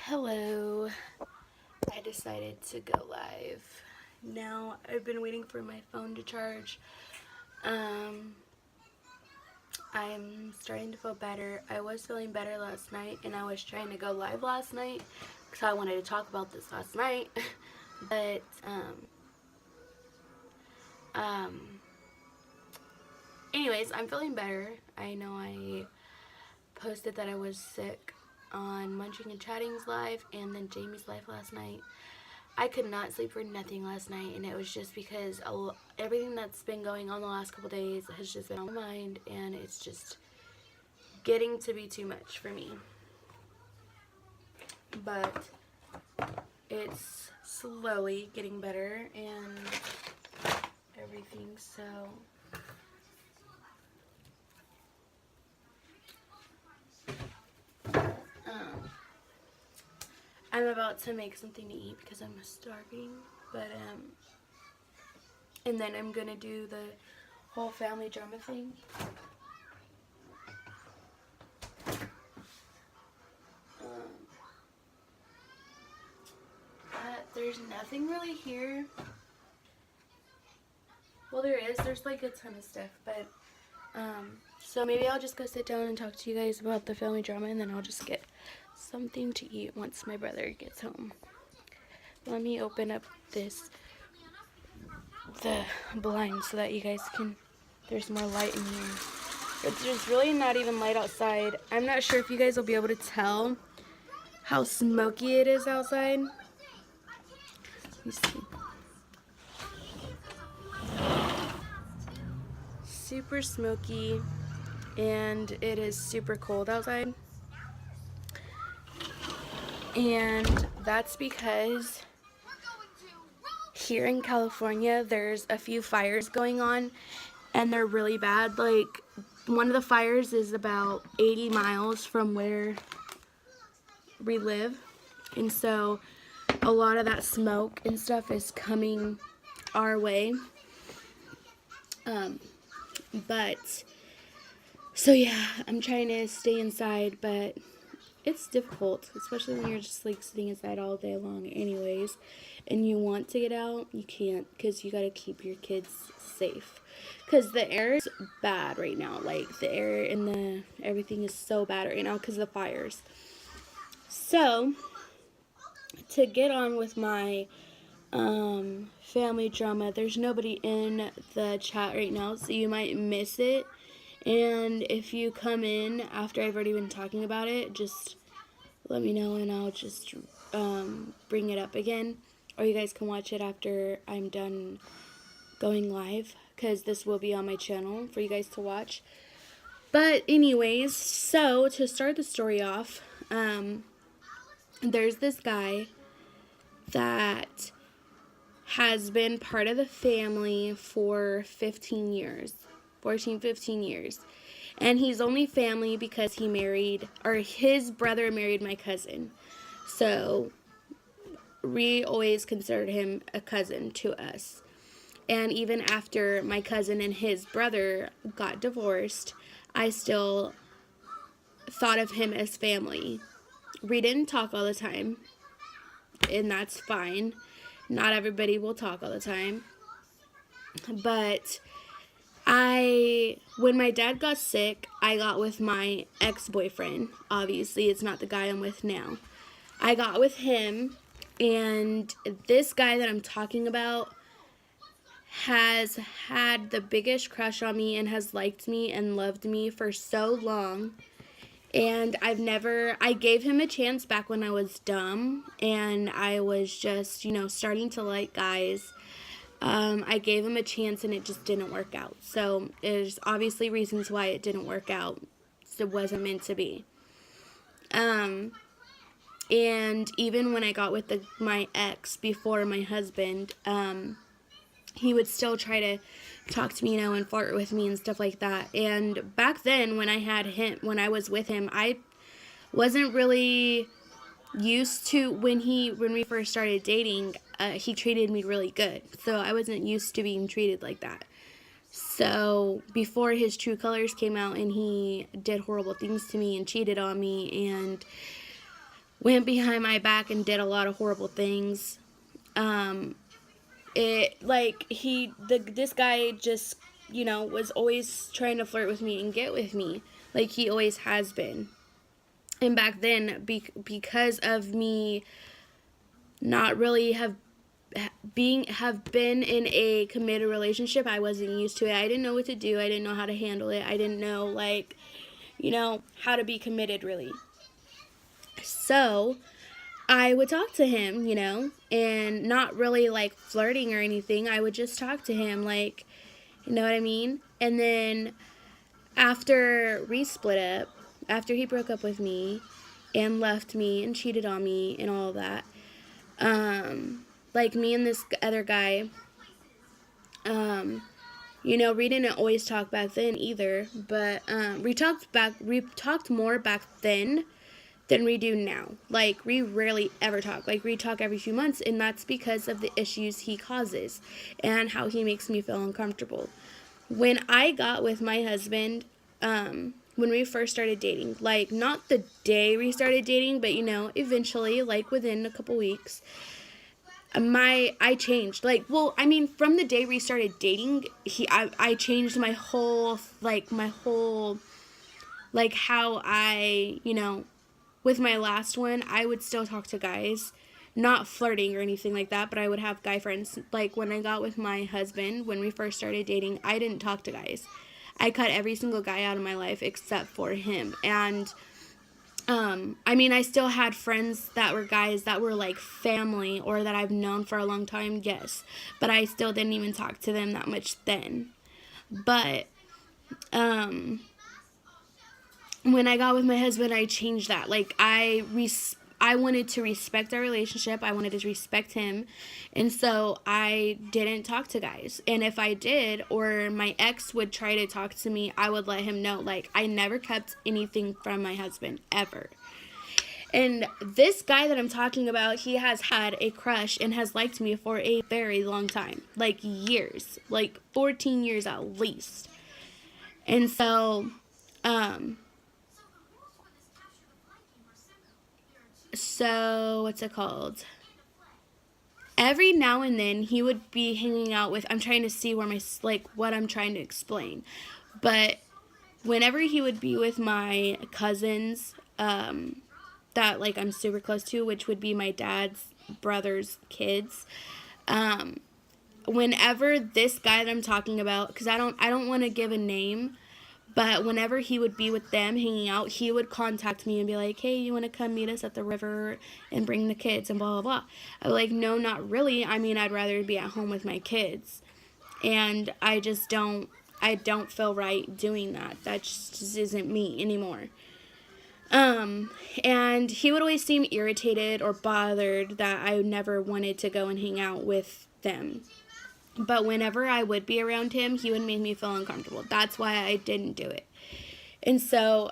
Hello, I decided to go live. Now, I've been waiting for my phone to charge. I'm starting to feel better. I was feeling better last night, and I was trying to go live last night because I wanted to talk about this last night. But, anyways, I'm feeling better. I know I posted that I was sick on Munching and Chatting's live and then Jamie's live last night. I could not sleep for nothing last night, and it was just because everything that's been going on the last couple days has just been on my mind, and it's just getting to be too much for me. But it's slowly getting better and everything, so I'm about to make something to eat because I'm starving, but and then I'm gonna do the whole family drama thing. There's nothing really here. Well, there's like a ton of stuff, but so maybe I'll just go sit down and talk to you guys about the family drama, and then I'll just get something to eat once my brother gets home. Let me open up the blind so that you guys can, there's more light in here. There's really not even light outside. I'm not sure if you guys will be able to tell how smoky it is outside. Let me see. Super smoky, and it is super cold outside. And that's because here in California there's a few fires going on, and they're really bad. Like, one of the fires is about 80 miles from where we live, and so a lot of that smoke and stuff is coming our way. But so yeah, I'm trying to stay inside, but it's difficult, especially when you're just like sitting inside all day long anyways, and you want to get out, you can't, because you got to keep your kids safe, because the air is bad right now. Like, the air and everything is so bad right now because of the fires. So to get on with my family drama, there's nobody in the chat right now, so you might miss it. And if you come in after I've already been talking about it, just let me know and I'll just bring it up again. Or you guys can watch it after I'm done going live, because this will be on my channel for you guys to watch. But anyways, so to start the story off, there's this guy that has been part of the family for 15 years. 15 years. And he's only family because he married, or his brother married my cousin. So we always considered him a cousin to us. And even after my cousin and his brother got divorced, I still thought of him as family. We didn't talk all the time, and that's fine. Not everybody will talk all the time. But when my dad got sick, I got with my ex-boyfriend. Obviously, it's not the guy I'm with now. I got with him, and this guy that I'm talking about has had the biggest crush on me and has liked me and loved me for so long. And I gave him a chance back when I was dumb and I was just, starting to like guys. I gave him a chance and it just didn't work out. So there's obviously reasons why it didn't work out. It wasn't meant to be. And even when I got with my ex before my husband, he would still try to talk to me, and flirt with me and stuff like that. And back then when I was with him, I wasn't really used to, when we first started dating, he treated me really good. So I wasn't used to being treated like that. So before his true colors came out and he did horrible things to me and cheated on me, and went behind my back and did a lot of horrible things. This guy just, was always trying to flirt with me and get with me, like he always has been. And back then, because of me not really have been in a committed relationship, I wasn't used to it. I didn't know what to do. I didn't know how to handle it. I didn't know, how to be committed, really. So I would talk to him, and not really like flirting or anything. I would just talk to him, like, you know what I mean? And then after we split up, after he broke up with me and left me and cheated on me and all of that, like me and this other guy, we didn't always talk back then either, but we talked more back then than we do now. Like, we rarely ever talk. Like, we talk every few months, and that's because of the issues he causes and how he makes me feel uncomfortable. When I got with my husband, when we first started dating, like, not the day we started dating, but, eventually, like, within a couple weeks, I changed. From the day we started dating, I changed my whole, how I, with my last one, I would still talk to guys, not flirting or anything like that, but I would have guy friends. Like, when I got with my husband, when we first started dating, I didn't talk to guys. I cut every single guy out of my life except for him. And I still had friends that were guys that were like family or that I've known for a long time, yes. But I still didn't even talk to them that much then. But, when I got with my husband, I changed that. Like, I wanted to respect our relationship. I wanted to respect him. And so I didn't talk to guys. And if I did, or my ex would try to talk to me, I would let him know. Like, I never kept anything from my husband, ever. And this guy that I'm talking about, he has had a crush and has liked me for a very long time. Like, years. Like, 14 years at least. And so, what's it called? Every now and then he would be hanging out with, I'm trying to see where what I'm trying to explain. But whenever he would be with my cousins, that like I'm super close to, which would be my dad's brother's kids, whenever this guy that I'm talking about, because I don't want to give a name, but whenever he would be with them hanging out, he would contact me and be like, hey, you want to come meet us at the river and bring the kids and blah, blah, blah. I'm like, no, not really. I'd rather be at home with my kids. And I don't feel right doing that. That just isn't me anymore. And he would always seem irritated or bothered that I never wanted to go and hang out with them. But whenever I would be around him, he would make me feel uncomfortable. That's why I didn't do it. And so,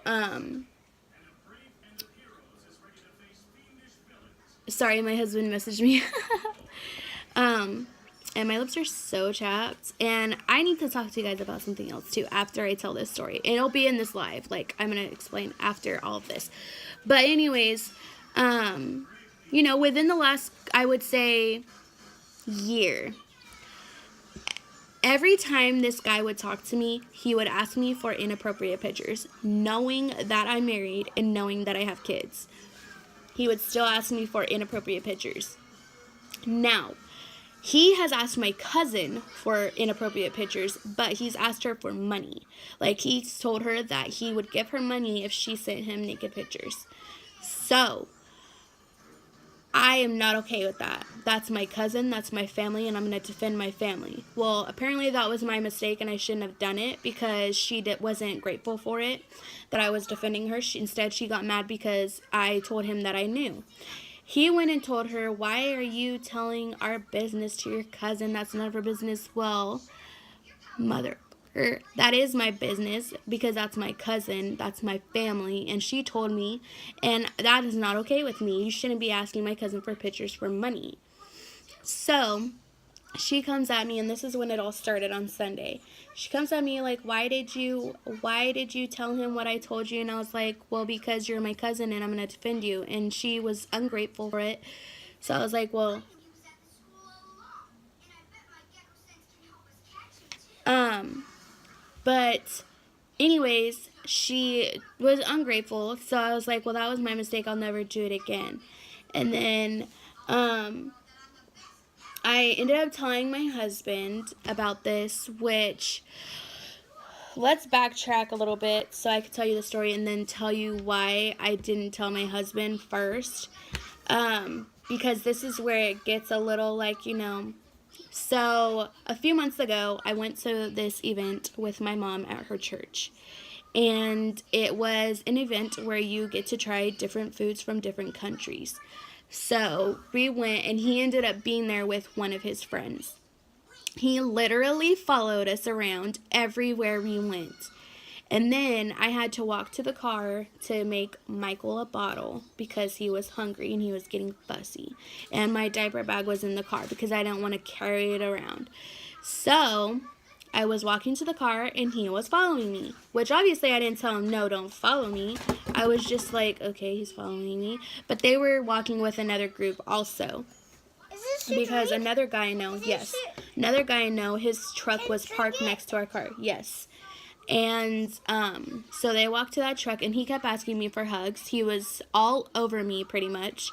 sorry, my husband messaged me. And my lips are so chapped. And I need to talk to you guys about something else, too, after I tell this story. And it'll be in this live. Like, I'm going to explain after all of this. But anyways, within the last, I would say, year, every time this guy would talk to me, he would ask me for inappropriate pictures, knowing that I'm married and knowing that I have kids. He would still ask me for inappropriate pictures. Now, he has asked my cousin for inappropriate pictures, but he's asked her for money. Like, he told her that he would give her money if she sent him naked pictures. So, I am not okay with that. That's my cousin, that's my family, and I'm going to defend my family. Well, apparently that was my mistake, and I shouldn't have done it because she wasn't grateful for it, that I was defending her. Instead, she got mad because I told him that I knew. He went and told her, why are you telling our business to your cousin? That's none of her business. Well, that is my business because that's my cousin, that's my family, and she told me, and that is not okay with me. You shouldn't be asking my cousin for pictures for money. So, she comes at me, and this is when it all started on Sunday. She comes at me like, why did you tell him what I told you? And I was like, well, because you're my cousin and I'm going to defend you. And she was ungrateful for it. So I was like, well, but anyways, she was ungrateful. So I was like, well, that was my mistake. I'll never do it again. And then, I ended up telling my husband about this, which, let's backtrack a little bit so I can tell you the story and then tell you why I didn't tell my husband first. Because this is where it gets a little like, So a few months ago, I went to this event with my mom at her church. And it was an event where you get to try different foods from different countries. So we went, and he ended up being there with one of his friends. He literally followed us around everywhere we went. And then I had to walk to the car to make Michael a bottle because he was hungry and he was getting fussy. And my diaper bag was in the car because I didn't want to carry it around. So I was walking to the car and he was following me, which obviously I didn't tell him, no, don't follow me. I was just like, okay, he's following me. But they were walking with another group also. Because another guy I know, yes. Another guy I know, his truck was parked next to our car, yes. And so they walked to that truck and he kept asking me for hugs. He was all over me pretty much.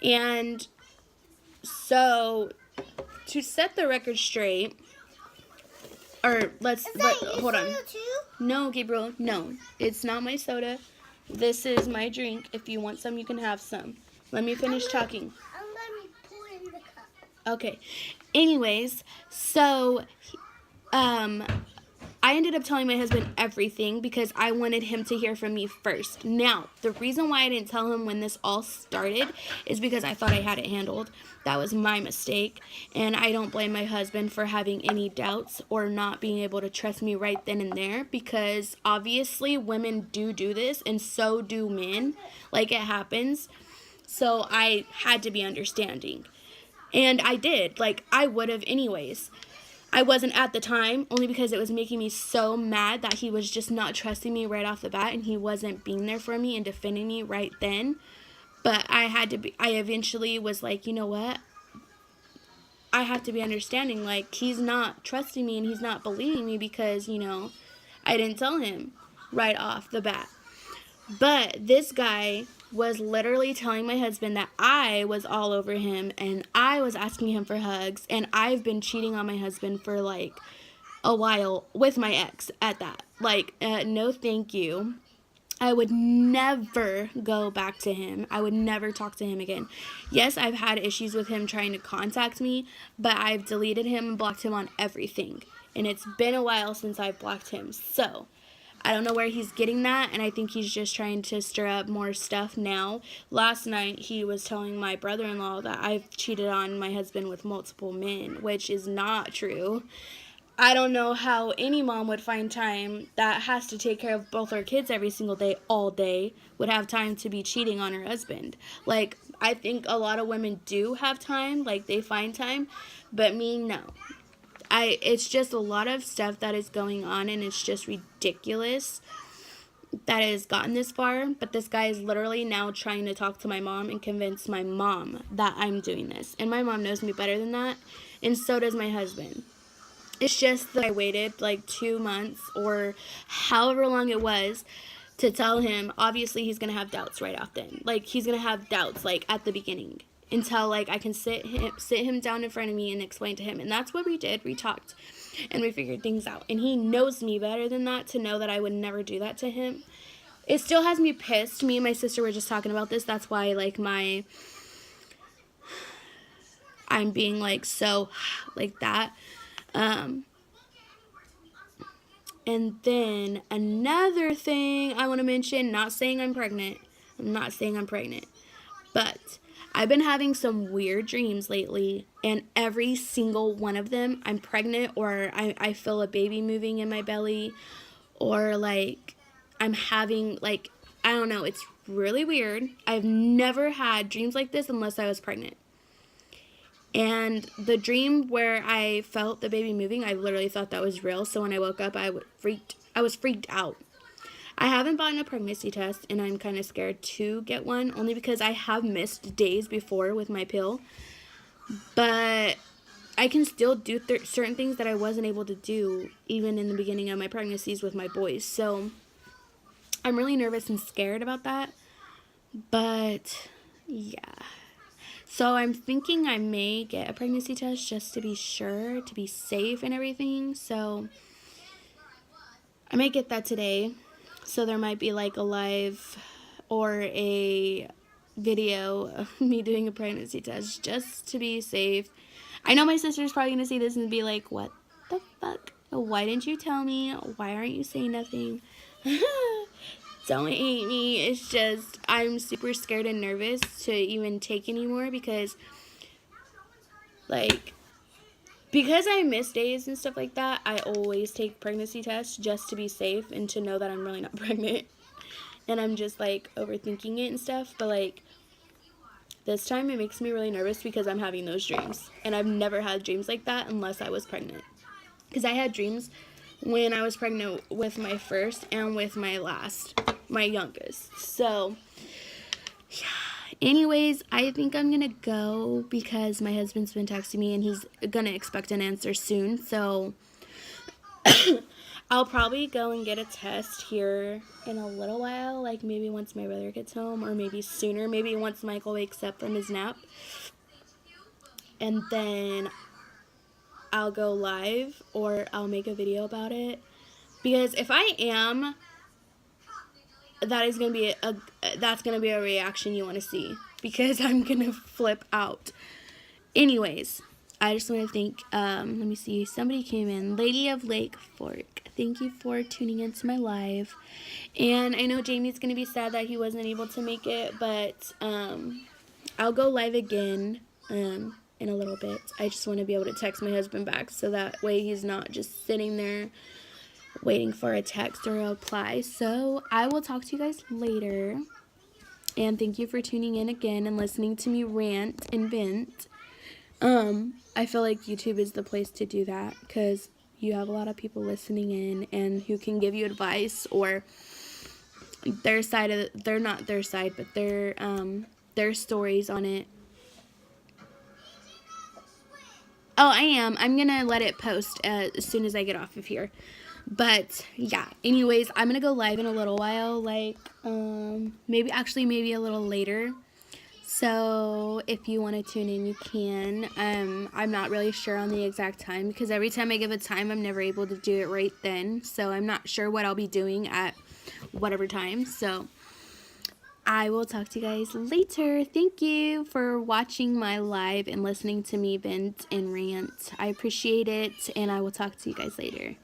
And so to set the record straight, or hold on. No, Gabriel, no. It's not my soda. This is my drink. If you want some, you can have some. Let me finish talking. Let me pour in the cup. Okay. Anyways, so I ended up telling my husband everything because I wanted him to hear from me first. Now, the reason why I didn't tell him when this all started is because I thought I had it handled. That was my mistake, and I don't blame my husband for having any doubts or not being able to trust me right then and there, because obviously women do this, and so do men. Like, it happens. So I had to be understanding. And I did. Like, I would have anyways. I wasn't at the time, only because it was making me so mad that he was just not trusting me right off the bat, and he wasn't being there for me and defending me right then. But I eventually was like, you know what? I have to be understanding. Like, he's not trusting me and he's not believing me because, I didn't tell him right off the bat. But this guy was literally telling my husband that I was all over him and I was asking him for hugs, and I've been cheating on my husband for like a while with my ex at that. Like, no thank you. I would never go back to him. I would never talk to him again. Yes, I've had issues with him trying to contact me, but I've deleted him and blocked him on everything. And it's been a while since I've blocked him. So I don't know where he's getting that, and I think he's just trying to stir up more stuff now. Last night, he was telling my brother-in-law that I've cheated on my husband with multiple men, which is not true. I don't know how any mom would find time that has to take care of both her kids every single day, all day, would have time to be cheating on her husband. Like, I think a lot of women do have time, like, they find time, but me, no. It's just a lot of stuff that is going on, and it's just ridiculous that it has gotten this far. But this guy is literally now trying to talk to my mom and convince my mom that I'm doing this. And my mom knows me better than that, and so does my husband. It's just that I waited like 2 months or however long it was to tell him. Obviously, he's going to have doubts right off then. Like, he's going to have doubts like at the beginning, until like I can sit him down in front of me and explain to him. And that's what we did. We talked and we figured things out. And he knows me better than that to know that I would never do that to him. It still has me pissed. Me and my sister were just talking about this. That's why like I'm being like so like that. And then another thing I want to mention, not saying I'm pregnant. I'm not saying I'm pregnant. But I've been having some weird dreams lately, and every single one of them, I'm pregnant, or I feel a baby moving in my belly, or like I'm having, like, I don't know, it's really weird. I've never had dreams like this unless I was pregnant. And the dream where I felt the baby moving, I literally thought that was real. So when I woke up, I was freaked out. I haven't bought a pregnancy test, and I'm kind of scared to get one, only because I have missed days before with my pill. But I can still do certain things that I wasn't able to do even in the beginning of my pregnancies with my boys. So I'm really nervous and scared about that. But yeah. So I'm thinking I may get a pregnancy test just to be sure, to be safe and everything. So I may get that today. So there might be like a live or a video of me doing a pregnancy test just to be safe. I know my sister's probably going to see this and be like, what the fuck? Why didn't you tell me? Why aren't you saying nothing? Don't hate me. It's just I'm super scared and nervous to even take anymore because I miss days and stuff like that. I always take pregnancy tests just to be safe and to know that I'm really not pregnant. And I'm just like overthinking it and stuff. But like this time it makes me really nervous because I'm having those dreams. And I've never had dreams like that unless I was pregnant. Because I had dreams when I was pregnant with my first and with my youngest. So, yeah. Anyways, I think I'm going to go because my husband's been texting me and he's going to expect an answer soon. So, I'll probably go and get a test here in a little while. Like maybe once my brother gets home or maybe sooner. Maybe once Michael wakes up from his nap. And then I'll go live or I'll make a video about it. Because if I am, that's gonna be a reaction you want to see, because I'm gonna flip out. Anyways, I just want to thank let me see, somebody came in, Lady of Lake Fork. Thank you for tuning into my live. And I know Jamie's gonna be sad that he wasn't able to make it, but I'll go live again in a little bit. I just want to be able to text my husband back so that way he's not just sitting there waiting for a text or a reply. So I will talk to you guys later, and thank you for tuning in again and listening to me rant and vent. I feel like YouTube is the place to do that because you have a lot of people listening in and who can give you advice or their side of they're not their side, but their stories on it. Oh, I'm gonna let it post as soon as I get off of here. But yeah, anyways, I'm gonna go live in a little while, like maybe a little later. So if you want to tune in, you can. I'm not really sure on the exact time because every time I give a time, I'm never able to do it right then. So I'm not sure what I'll be doing at whatever time. So I will talk to you guys later. Thank you for watching my live and listening to me vent and rant. I appreciate it, and I will talk to you guys later.